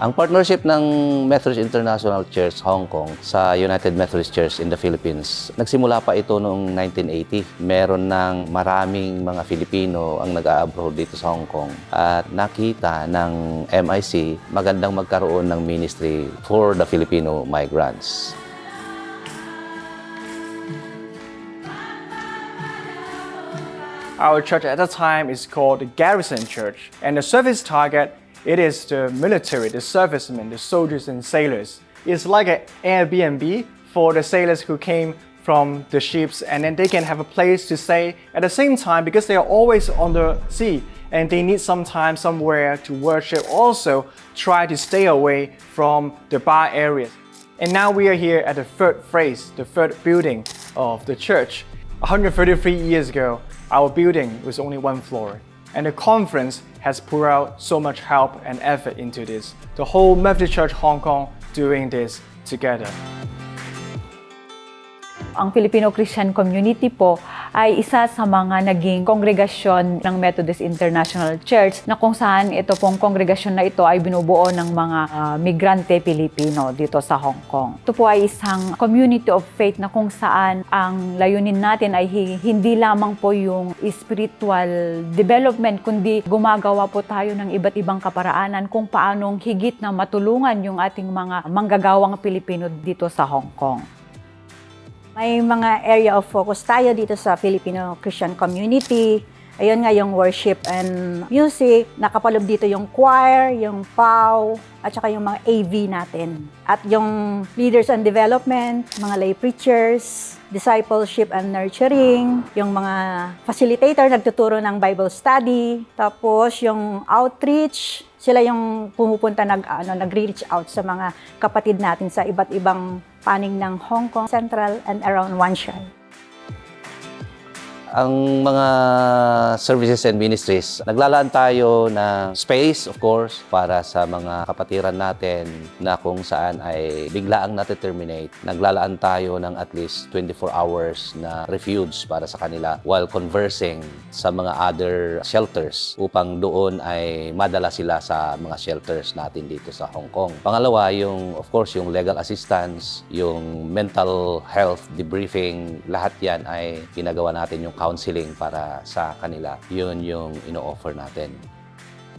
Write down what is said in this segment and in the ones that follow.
Ang partnership ng Methodist International Church Hong Kong sa United Methodist Church in the Philippines, nagsimula pa ito noong 1980. Meron ng maraming mga Filipino ang nag-a-abroad dito sa Hong Kong at nakita ng MIC magandang magkaroon ng ministry for the Filipino migrants. Our church at that time is called the Garrison Church, and the service target, it is the military, the servicemen, the soldiers and sailors. It's like an Airbnb for the sailors who came from the ships, and then they can have a place to stay at the same time because they are always on the sea and they need some time somewhere to worship. Also, try to stay away from the bar areas. And now we are here at the third phase, the third building of the church. 133 years ago, our building was only one floor, and the conference has poured out so much help and effort into this. The whole Methodist Church Hong Kong doing this together. Ang Filipino Christian Community po ay isa sa mga naging kongregasyon ng Methodist International Church na kung saan ito pong kongregasyon na ito ay binubuo ng mga migrante Pilipino dito sa Hong Kong. Ito po ay isang community of faith na kung saan ang layunin natin ay hindi lamang po yung spiritual development, kundi gumagawa po tayo ng iba't ibang kaparaanan kung paanong higit na matulungan yung ating mga manggagawang Pilipino dito sa Hong Kong. May mga area of focus tayo dito sa Filipino Christian Community. Ayun nga yung worship and music. Nakapalob dito yung choir, yung PAW, at saka yung mga AV natin. At yung leaders and development, mga lay preachers, discipleship and nurturing, yung mga facilitator nagtuturo ng Bible study, tapos yung outreach, sila yung pumupunta nag-reach out sa mga kapatid natin sa iba't ibang panig ng Hong Kong Central and around Wan Chai. Ang mga services and ministries, naglalaan tayo ng space, of course, para sa mga kapatiran natin na kung saan ay biglaang na-terminate. Naglalaan tayo ng at least 24 hours na refuge para sa kanila while conversing sa mga other shelters upang doon ay madala sila sa mga shelters natin dito sa Hong Kong. Pangalawa, of course, yung legal assistance, yung mental health debriefing, lahat yan ay ginagawa natin yung counseling para sa kanila. Yun yung ino-offer natin.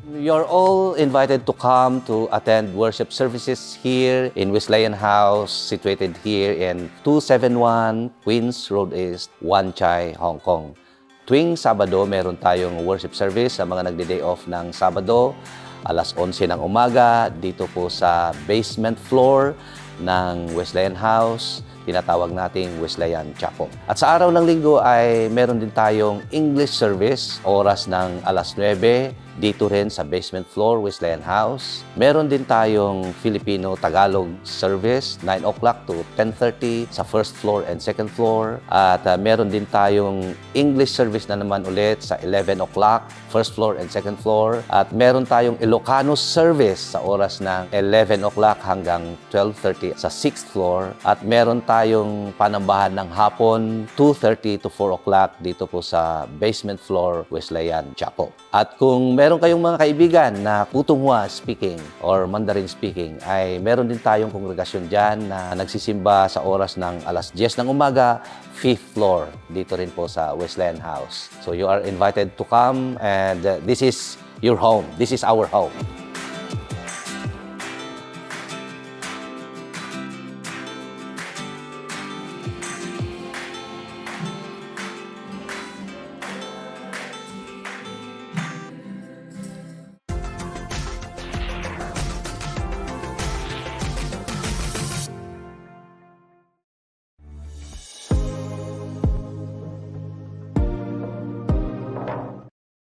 You're all invited to come to attend worship services here in Wesleyan House, situated here in 271 Queens Road East, Wan Chai, Hong Kong. Tuwing Sabado, meron tayong worship service sa mga nagde-day off ng Sabado, alas 11 ng umaga, dito po sa basement floor ng Wesleyan House, tinatawag nating Wesleyan Chapel. At sa araw ng Linggo ay meron din tayong English service, oras ng alas 9, dito rin sa basement floor, Wesleyan House. Meron din tayong Filipino-Tagalog service, 9 o'clock to 10:30 sa first floor and second floor. At meron din tayong English service na naman ulit sa 11 o'clock, first floor and second floor. At meron tayong Ilocano service sa oras ng 11 o'clock hanggang 12:30 sa 6th floor. At meron tayong panambahan ng hapon, 2:30 to 4 o'clock dito po sa basement floor, Wesleyan Chapel. At kung meron kayong mga kaibigan na Putonghua speaking or Mandarin speaking, ay meron din tayong kongregasyon dyan na nagsisimba sa oras ng alas 10 ng umaga, 5th floor, dito rin po sa Wesleyan House. So you are invited to come, and this is your home. This is our home.